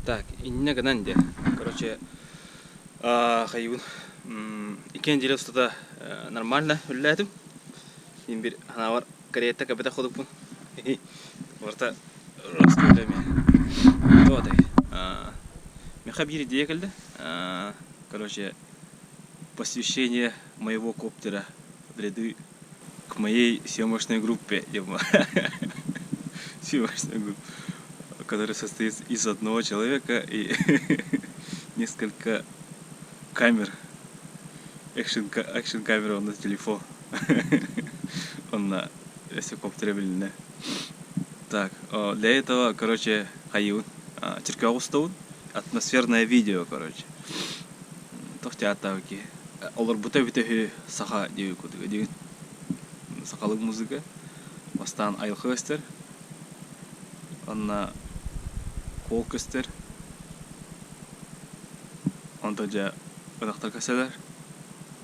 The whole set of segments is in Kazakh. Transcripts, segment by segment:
Так, инне гнанде. Короче, хайвун. Икен деле что-то нормально улетим. Имбир ханавар карета капита ходупун. Варта раскрылами. Вот и. Мехабири декальда. Короче, посвящение моего коптера в ряды к моей съемочной группе. Съемочная группа, которая состоит из одного человека и несколько камер. Экшн камера он на телефон. Он на коптера. Так, для этого, короче, хайун. Черкеустаун. Атмосферное видео, короче. Тохтятавки. Олар бута бите саха девику деген. Сакалык музыка. Бастан айлхыстер. Анна колкыстер. Анда жа ырактар касалар.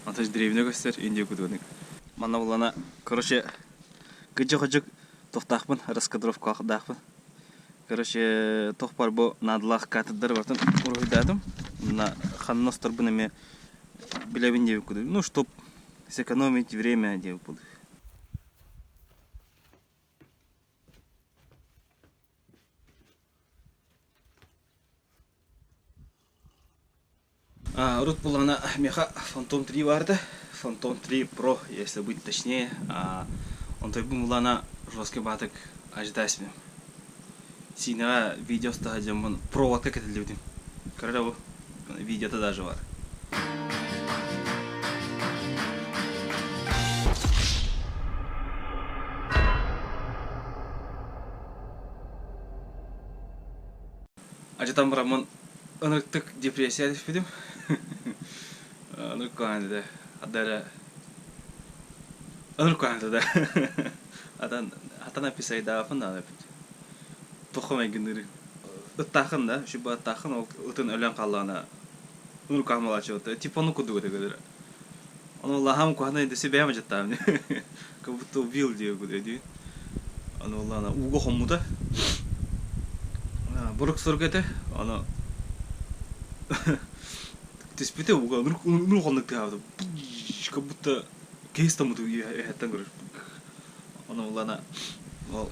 Анда жа древний кастер инде кудуник. Мана булана, короче, гыжык тофтахпын, раскадровка акдахпын. Короче, тохпар бу надлах катыдар бартын ургайдадым. На ханностар бынами билебин деп куду. Ну, чтоб сэкономить время деп куду. Рут булана меха Phantom 3 варды. Phantom 3 Pro, если быть точнее. Он той булана жесткий батык аждасмен. Синера видео стадиум провод как это люди. Короче, видео-то даже var. Acıdan bırakman anırtık depresya dedim. Anırık kandı da. Adara anırık kandı da. Atan написать да falan da. Toxamay günleri. Ittaqın da, şu battaqın o ıtın ölen qalağına. Anırık kamala açıyordu. Tiponu kudu dedi. Onu laham kuhana dese beğenmeyecek tabii. Kabuto will diyor bu dedi. Onu Allah'ına ugo homuda. Buruk sorgete ana теспите уга ну хонок тавда как будто кейс там это говорю она улана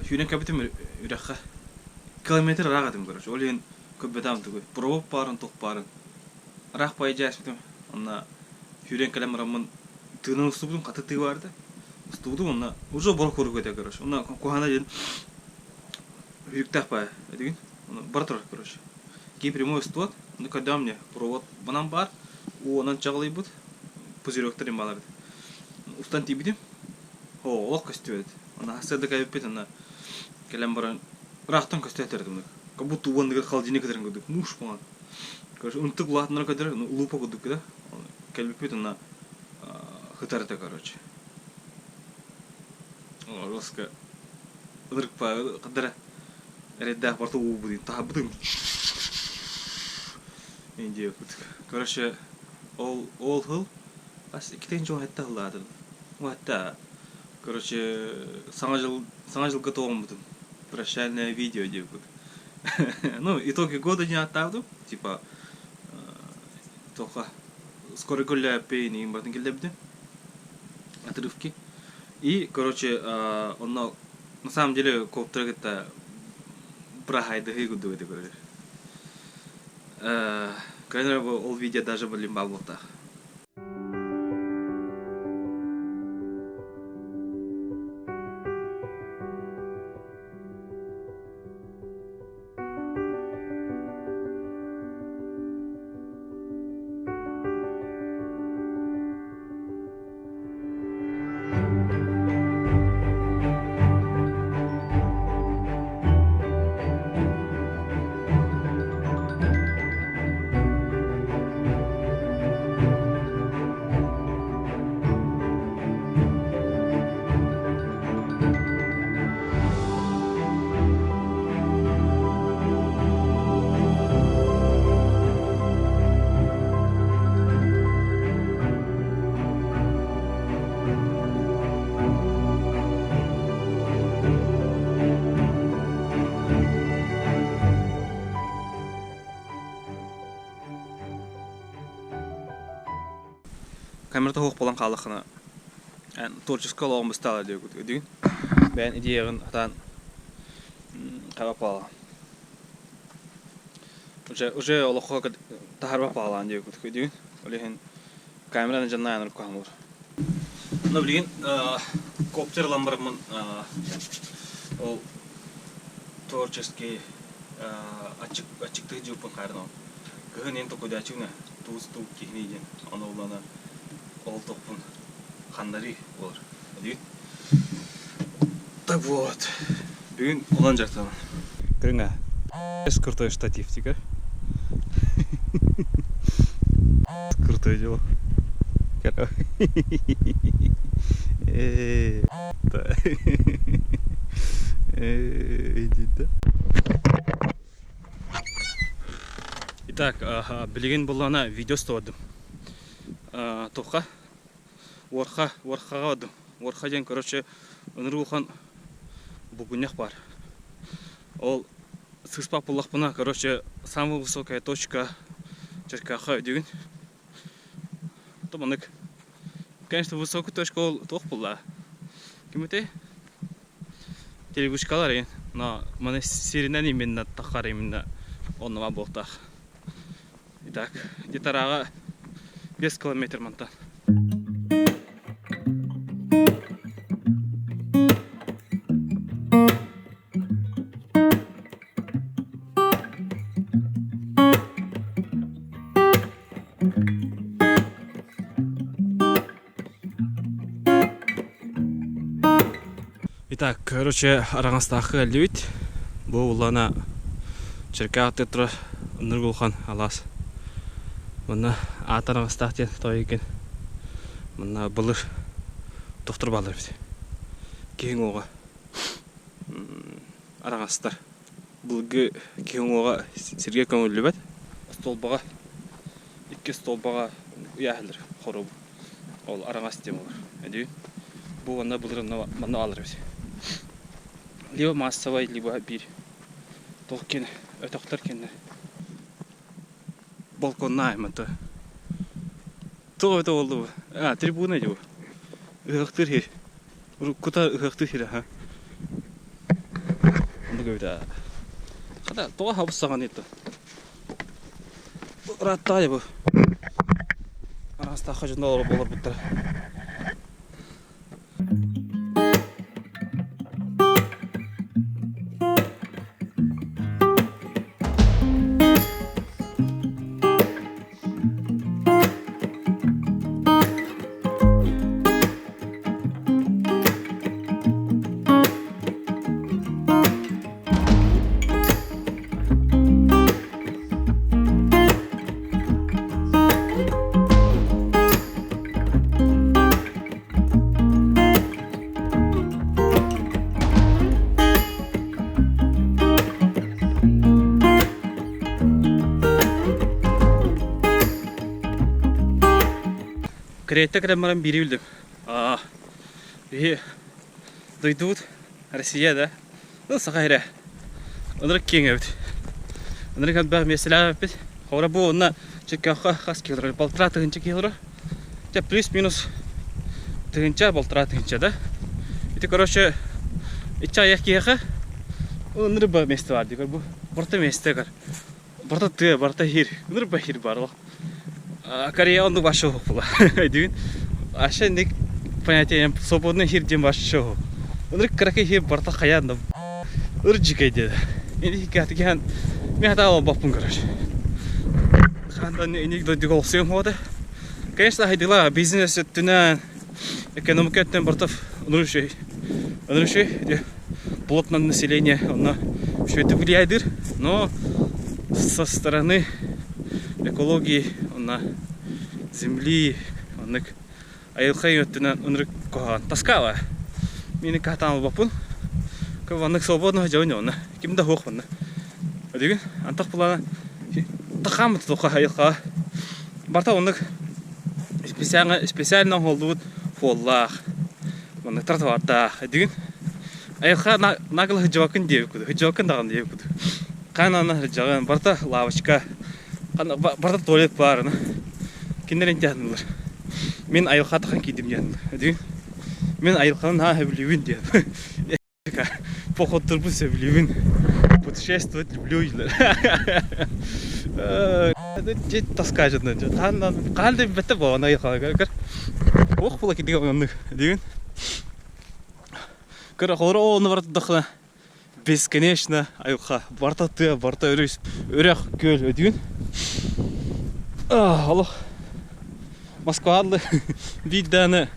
хүнен капитем үрэхэ километр рагадым короче олен көбөдам тугу пробоп барын ток барын рах пайжас битем ана хүнен километрмын тынын устубдум катыты барды устубдум ана уже борок көргөдө короче ана кухана ден үрүктак деген бартыр, короче. Кей прямой стот, ну когда мне провод банан бар, он чаглый будет, пузырек трем балар. Устан тибидим, лох костюет. Она седа кай пит, она келембаран рахтан костюет тердем. Как будто он говорит холодильник который говорит, муж пан. Короче, он так лат на который, ну лупа говорит, да? Келби пит, она хитарта, короче. Роска, вдруг по кадра. Редах порту будет, табдым. Индия, короче, all hill. Ас икитен жол хатта лады. Ватта. Короче, саңа жыл готовым будем. Прощальное видео деп буд. Ну, итоги года не оттавду, типа только скоро гуляю пейни им батн келдебди. Отрывки. И, короче, он на самом деле коптер это прахайды гыгуду гэдэг көрөр. Конечно, ол видео даже были балбота. камерата хоқ болан қалықына творческая лоғын бұсталы деген. Бән идеяғын атан қабап алған. Уже олыққа тахарбап алған деген. Олеген камераны жанна янырып қалған олар. Ну, білген, коптерлан барымын ол творческий ачықты жопын қайрын. Кығын ең тоқыды ачуына туыз-туып кекінейден. Оны оланы ол тоқпын қандари олар. Так вот. Бүгін олан жақтамын. Көріңа. Крутой штатив, тикер. Крутой дело. Иди да. Итак, білген болғана видео ұстадым. Тоққа орқаға одым. Орқа ден, короче, өнір болған бугунях бар. Ол сыспақ болақ бұна, короче, самая высокая точка Черкаха деген. Томанык. Конечно, высокая точка ол тоқ бұла. Кемете? Телегушкалар ең. Но мана серинен именно тақар именно оннама болтақ. Итак, детараға 5 километр мантан. Итак, короче, араңастақы әлдеуіт. Бұл ұлана Черкаға тетра нұрғылған алас. Мұна ат араңастақтен той екен. Мұна бұлыр тоқтыр балыр бізі. Кейін оға араңастар. Бұлғы кейін оға серге көңілі бәд. Столбаға, 2 столбаға ұяғылыр қору бұл. Ол араңаст дем олар. Әдеуін. Бұл ғана бұлырын мұны алыр бізі. Либо массовый, либо бир. Толкен, өтөктөр кенде. Балконна айматы. То болду. Трибуна жо. Ыктыр хер. Кута ыктыр хер, ха. Мыгыда. Када тоға хабысаган еді. Ратта бу. Араста хажында болор буттар. Крейта кремарам бирилдим. Дойдут Россия, да? Ну, сахайра. Онрак кеңевд. Онрак адбар меселер бит. Хора бу на Черкаха хас килр. Полтора тыгынча килр. Те плюс-минус тыгынча, полтора тыгынча, да? Ити, короче, ича аяқ кияха. Онрак ба месте бар, дикар бу. Барта месте кар. Барта ты, барта хир. Онрак ба хир барлық. Корея онды башы хоқ бұла. Деген, аша нек понятие свободный хир дем башы хоқ. Онрак караке хир барта қаянды. Өр жикай деді. Енді хикаты кен, мен хата алып баппын, короче. Қанда нек дойдық олсыйым ходы. Конечно, хайдыла бизнес өттінен, экономика өттінен бартов онрушей. Онрушей, плотное население, оно все это влияет, но со стороны экологии, на земли, он их айылхай өттінен онрак коған таскава. Мені катан бапын, каваннык свободного жауыны оны, кимда хоқ бұнны. Деген, антақ бұлана тақамыты тоқа айылға. Барта онық специально холдуыд фоллақ, онық тротуарда. Деген, айылға нағылы хыджавакын дейіп күді, хыджавакын дағын дейіп күді. Қананы хыджавакын, барта лавочка, барта туалет бар, кендерен тәдіңділер. Мен айылға таққан кейдім деді. Мен айылқанын білуін деді. Поход тұрбыс білуін. Путешествовать люблю. Жет таска жадын. Қалды бәтті болған айылқаға. Оқ бола кетіге оңанды деген. Көр қолыр оны барды дақына. Бесконечно айылқа. Барта ты, барта өріс. Өрек көл өдеген. Аллах. Москвадлы виданы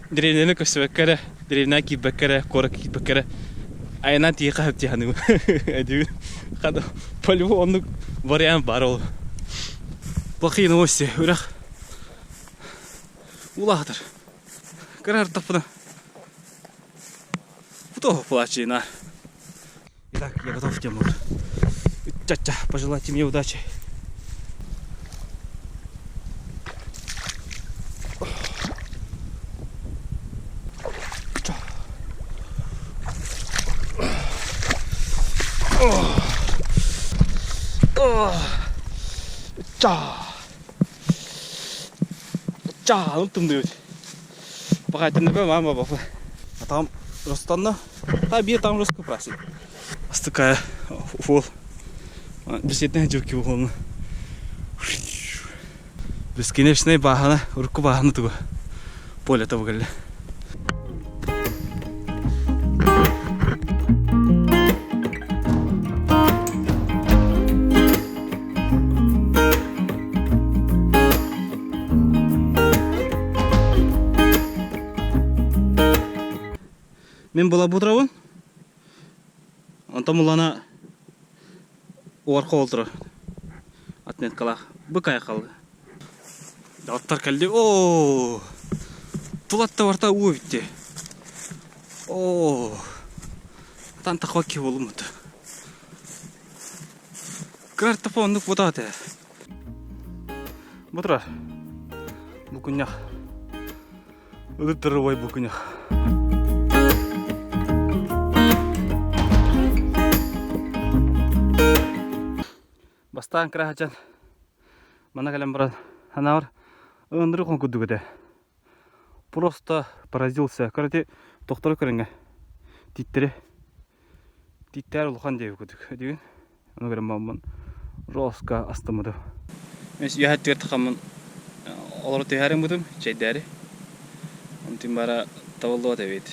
деревняны көсібәккәрі, деревня кейбәккәрі, қоры кейбәккәрі. Айына тиеқа хөпте ханым. По-любому вариант бар ол. Плохие новости. Үрәқ. Улағытыр. Қарар тапына. Футоғы плачина. Итак, я готов Тимур. Ча-ча, пожелайте мне удачи. 자, 엉뚱들. Пока это не мама баба. А там Ростанна. А бьет там русскую прасит. Такая фол. Беседная девки уголовно. Бесконечная бахана, руку бахана туго. Поле того говорили. Мен бола бұдырауын, антам ұлана оғарқа олдыры. Атнет қалақ, бұқ аяқалды. Аттар кәлді, ооо! Тұлатты барта уы бітті. Ооо! Тан тақва ке болу мұты. Қырар тапа ондық бұда әті. Бұдырар. Бұл күннақ. Үдіптірі ой бұл күннақ. Бастан крахачан мана калем брат анар ындыры кон кудугуде. Просто поразился. Короче, доктор көрөнгө. Диттер улхан деп кудук. Деген. Аны көрөм мамын. Роска астымыды. Мен яхат терт камын. Олар тәһәрем будым, чайдары. Онтим бара тавылды деп.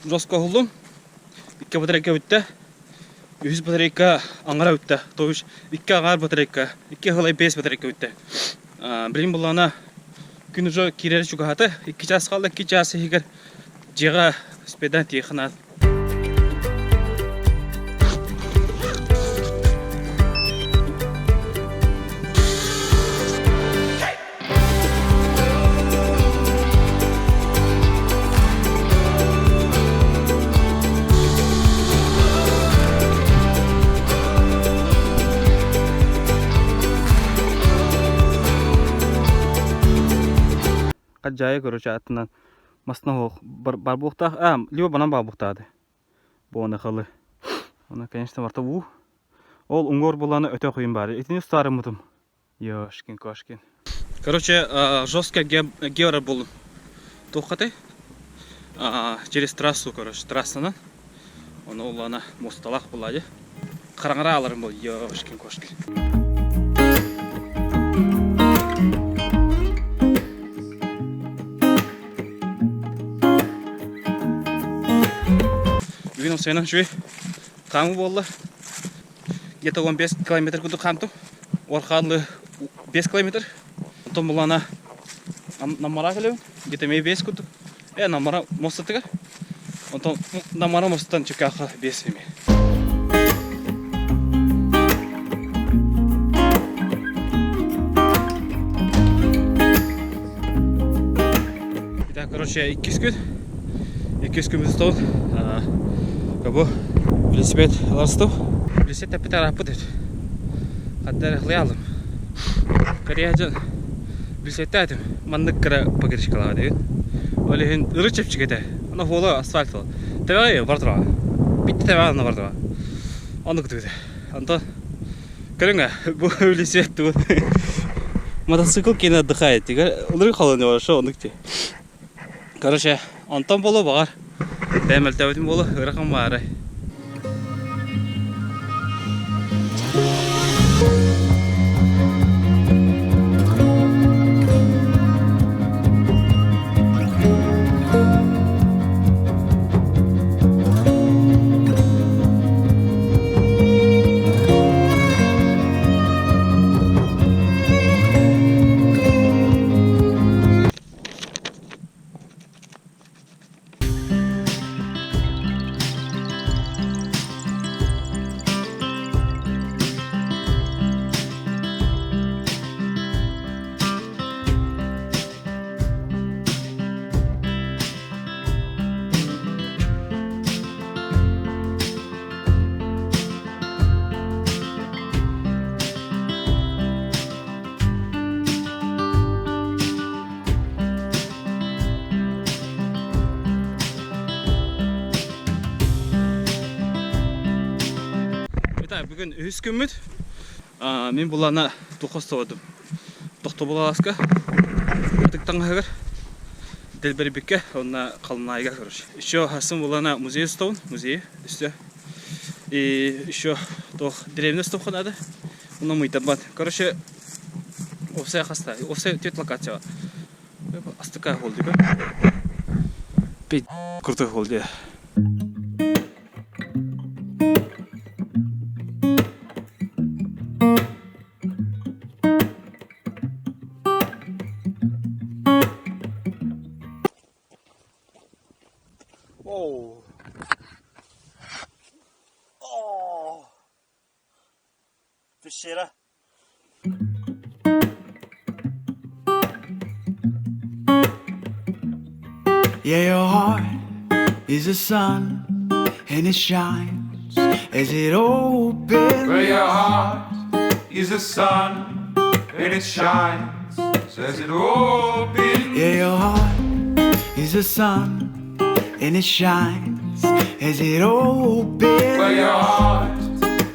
Жосқа ғылым, 2 батарейка өтті, 100 батарейка аңғара өтті, 2 аңғар батарейка, 2 ғылай 5 батарейка өтті. Білім бұлана күн ұжы керері жүгі хаты, 2 час қалды, 2 часы егер жеға спедан тейхінат. Жайы көрөчө атынан масына бар буктаа, либо банан бар буктаады. Боны кылы. Она, конечно, барта бу. Ол уңгор буланы өтө кыйын бар. Этини старый мутум. Ёшкин кошкин. Короче, жестко геора был. Тухаты. Через трассу, короче, трассана. Он улана мосталах булади. Караңара аларым бол. Ёшкин кошкин. Бүгін осыйынан жөй қамы болды. Где-то 15 километр күді қамту. Орқадлы 5 километр. Потом бұлана намара келем, где-то мей бес куту. Намара мостатыга. Онтон намара мостан чекаха бесеми. Итак, короче, 200 күн. 200 күн стол. Кабу велосипед ларстов. Велосипед апитар апыдыр. Хаттар хлялым. Кореяжан велосипед мандык кара погрешкалага деген. Олехин ырычып чигете. Ана фоло асфальт. Табагы бардыра. Битти табагына бардыра. Аны күтүдө. Анда көрөңө бу велосипед туу. Мотоцикл кене отдыхает. Улры халыны бар, шо ондукти. Короче, Антон болу бағар. Дәмел тәуітім болу, ұрақым бары. Бүгін үз күміт. Мен бұлана тоқыстауадым. Тоқты болаласка. Өтіктің ғағыр. Дәлбәрі бекке, онына қалына айға көріш. Еще хасын бұлана музей ұстауын. Музей үсті. Еще деревні ұстау қанады. Оны мұйтан бад. Короче, офсай қаста. Офсай төт локация. Астықай қолды бі. Пейт күрті қолды. Peixeira. Yeah, your heart is a sun and it shines as it opens. Where your heart is a sun and it shines as it opens. Yeah, your heart is a sun and it shines as it opens. Where your heart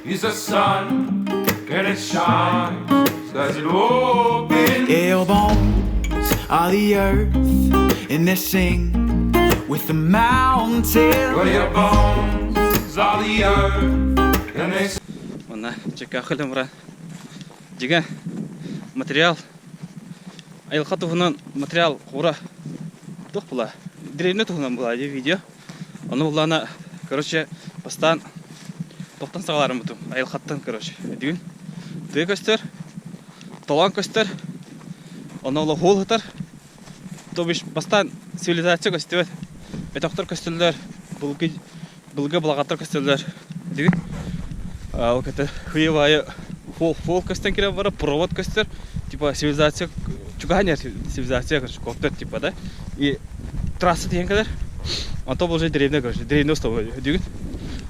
is a sun and it shines as it opens. Yeah, your bones are the earth and they sing with the mountains. Where your bones are the earth and they sing. Ona чекахылым ра. Дига материал айылқа туғынан материал қора тоқ бұла. Деревне туғынан бұла видео. Оны бұлана, короче, бастан тоқтан сағаларым бұтым. Айылқаттан, короче. Дүйін. Дөй көстер, толан көстер, оны олы хол ғытар. Тобиш бастан цивилизация көстер. Бетоқтар көстерлер, бұлғы бұлағаттар көстерлер. Дүйін. Ол көтір хуевайы фол көстен керем бары, провод көстер. Типа цивилизация, чуганя цивилизация, короче, коптер, типа, да. И трасса деген кәдер. Антон бұл жай деревне, короче, деревне ұстау дүйін.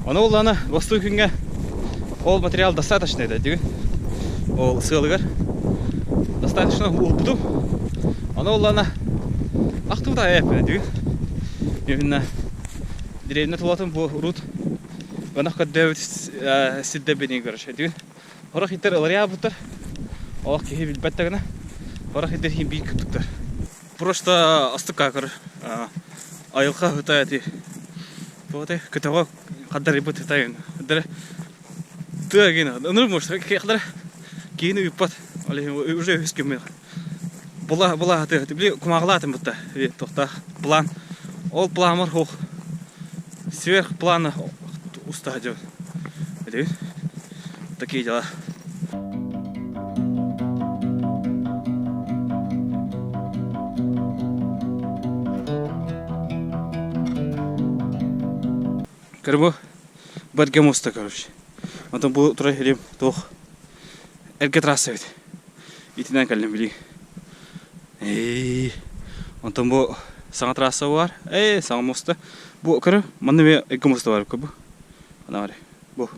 Оны оланы восту күнге ол материал достаточно еді дүйін. Ол сылығыр. Достаточно ұлпыду. Оны оланы ақтуыда әйіпі дүйін. Именно деревне тұлатын бұл ұрут. Онаққа дөбіт сидді бенен, короче, дүйін. Орақ еттер ылырия бұттыр. Олақ кейі білбәттігіні. Орақ еттер хим бейік күттіктір. Просто астыққа көр. Айылқа ғытаяты. Бұғыты күтіға қаддар ебіт ғытайын. Қаддар тұға кейіні. Үнір мұшты. Қаддар кейіні үппат. Уже өскемен. Бұла ғыты. Білі күмағылатын бұтта. Тоқта план. Ол план бар. Сверх плана уста ғадjau. Такие дела. Короче, бадге моста, короче. Антон бұл тұрай елем тоқ әрге трасса бет. Итінен кәлем білейін. Антон бұл саңа трасса бар. Саңа моста. Бұл көрі, маңны ме әрге моста бар көбі. Ана бар. Бұл.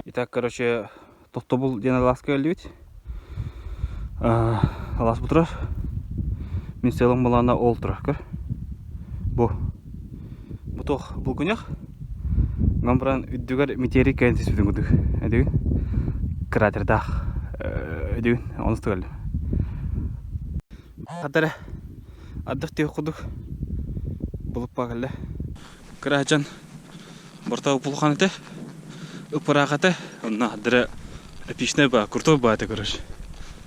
Итак, короче, тоқты бұл дені ласка әлді бет. Алас бұтырар. Мен селім балана ол тұрар, көр. Бұл тоқ бұл күнек. Ғамбыран үддігер метеорик кәйінсіз бітін күдік. Әдігін кратердақ. Әдігін онысты кәлді. Қадары аддық тек құдық. Бұлып бағылды. Крачан бортау бұлған еті. Үппарақ еті. Онна адыры әпишіне ба, күртау ба еті көріш.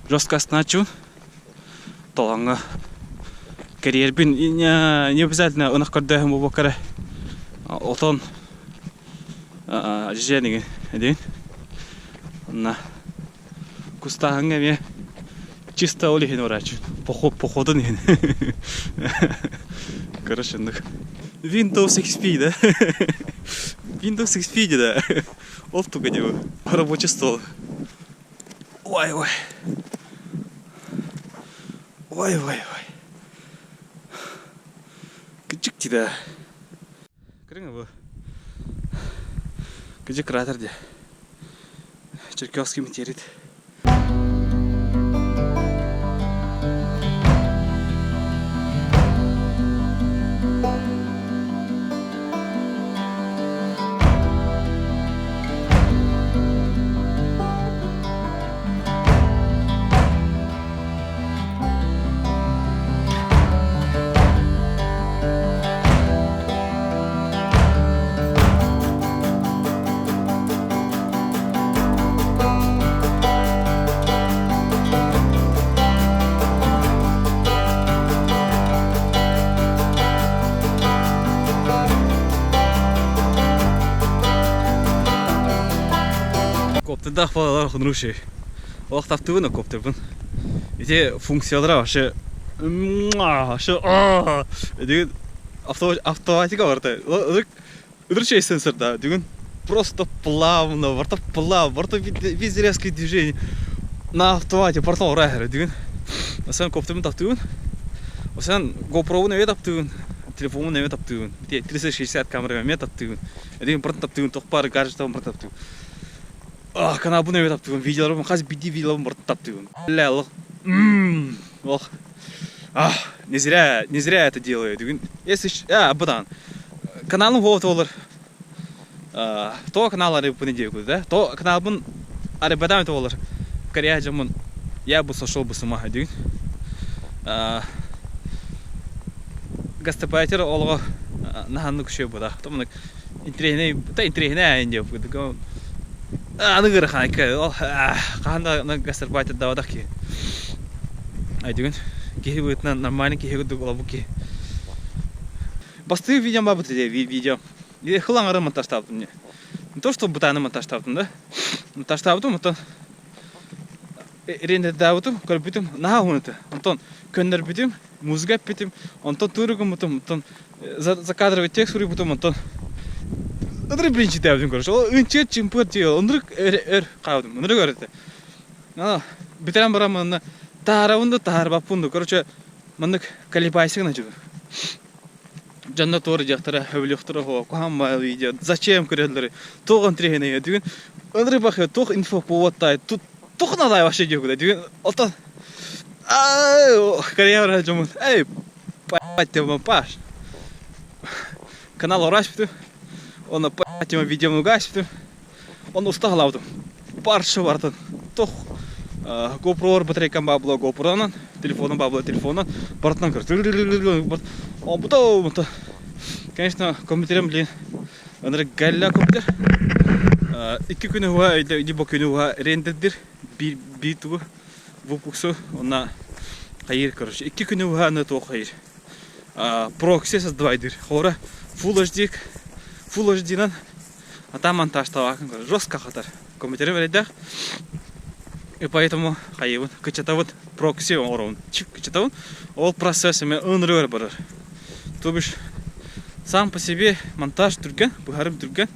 Жосткасына чуын. Толаңға карьербин не обязательно он көрдәһем бу бакара отон жеженеген әден на кустаһанга ме чисто олихин врач походу не короче Windows XP да Windows XP да офтуга него рабочий стол ой Küçük tidak. Keren bu. Küçük krater dia. Черкасский метеорит. Kopterdag falan genoeg is. Wacht af toe nog kopter. Weet функциялары вообще автоматика бар да. Удручай сенсор да. Деген просто плавно, борта без резких движений. На автомате портал райер деген. Осен kopterмен таптуын. Осен GoPro-ны вет таптуын. Телефонны вет таптуын. 360 камерамен вет таптуын. Деген портал таптуын, тоқпар гаджеттен портал таптуын. Канал бұны өт таптығын, видеоларым, қазір биді видеоларым бұрды таптығын. Ләлық. Не зря это делаю. Если... бұдан. Каналым ғолт олар. То канал әрі бұны деугі, да? То канал бұн әрі бәдам өт олар. Корея жамын, я бұл сошол бұл сымаға деген. Гастапайтер олға нағанны күші бұда. Томынық интерегіне әйін деу бұды. Аны кыры ханайка, қағанда гастарбайтер давадақ ке. Айдығын, кехе бұйтынан нормальный кехе күдік ола бұке. Басты видеом ба бұты де, видео. Хылан ары монтаж таптым не. Не то, что бұтаны монтаж таптым, да? Монтаж таптым, ұнтан рендер дауытым, көр бүтім, наға ұныты. Ұнтан көннер бүтім, музыка бүтім, ұнтан турығым бұтым, ұнтан за кадровый текст ұры бұтым, ұнтан Onları birinci devdim görüş. O önce çımpır diyor. Onları kavdım. Onları gördü. Bitiren bana bana tarafında taraf yapındı. Görüş. Bana kalipayısın acaba. Cennet oracaklara, hevliyoktara ho. Kuhamma video. Zачем kırılır? Toğun trihine diyor. Onları bakıyor. Toğ info povattay. Toğ naday başa diyor. Diyor. Olta. Kariyer aracımın. Патема паш. Канал уğraştı. Onu paylaşma videomu kaçtı. Onu ustahladım. Parça vardı. Toh GoPro batareyken babla GoPro'dan, telefonun babla telefondan, partdan kır. O bu da. Конечно, компьютерim блин. Onları galla компьютер. 2 günü var, lибо günü var renderdir. Bir tuğ выпуску. Ona hayır короче. 2 günü var ne to hayır. Proxy создавайдыр. Хора Full HD'den ата монтаж табакын жестко қатар. Компьютерім әледі. И поэтому хайвын кычатавын прокси оровын чип кычатавын ол процессімен ынрыр барыр. То бишь сам по себе монтаж түрген, бұхарым түрген,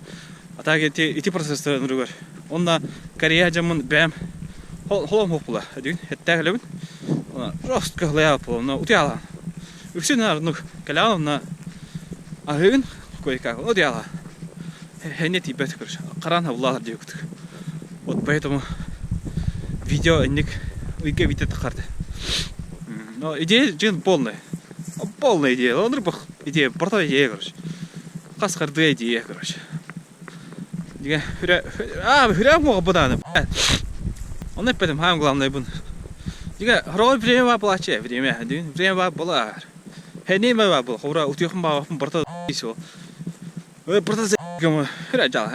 атаға ити процесстер ынрыр. Онна Корея жамын бәм холом хоқпыла. Әдігін, әттәғілігін, жостқа ғылая апылы, ұты алған. Үксін арны кәләғын, ағығын көйка, ұты алған. Хәне тибет көріш, қаран хавлалар деп күтік. Вот поэтому видео инник үйге видео тақарды. Но идея жин полная. Полная идея. Он рыбах идея, порта идея, короче. Қасқарды идея, короче. Дига, хүрә моға бұданы. Он опять хам главное бун. Дига, роль время плаче, время было. Хәне ма было. Хора утыхым ба порта исо. Ой, порта гам хүрә жал.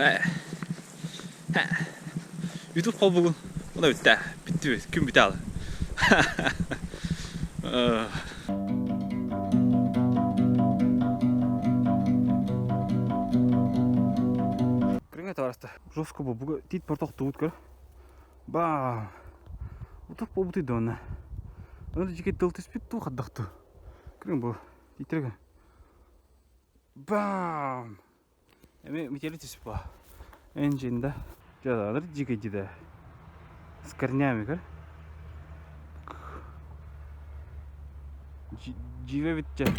YouTube қол бүгін. Ona bitti. Bitti. Gün bitti. Кіріңе тарасты. Жосқа бұл. Бұғы тейт портақты өткір. Бам. Ұтық бұл бұтыйды оны. Оны жеке дылты спет тұл қаддақты. Кірің бұл. Тейттірген. Бам. Әме метелі тесіп ба. Ән жайында. Жадағылар жеке жеді. С корнями, как? Живе ведь тебя.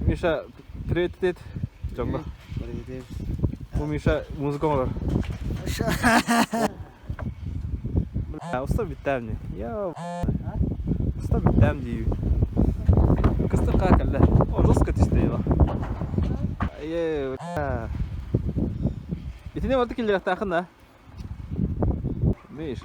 Миша, привет, Джамба. Привет. У Миша музыка var. Usta bittem ne? Ya usta bittem diyor. Kıstı kakalla. O nasıl işte ya? Ya. İtine vardı ki lirata akında. Миш.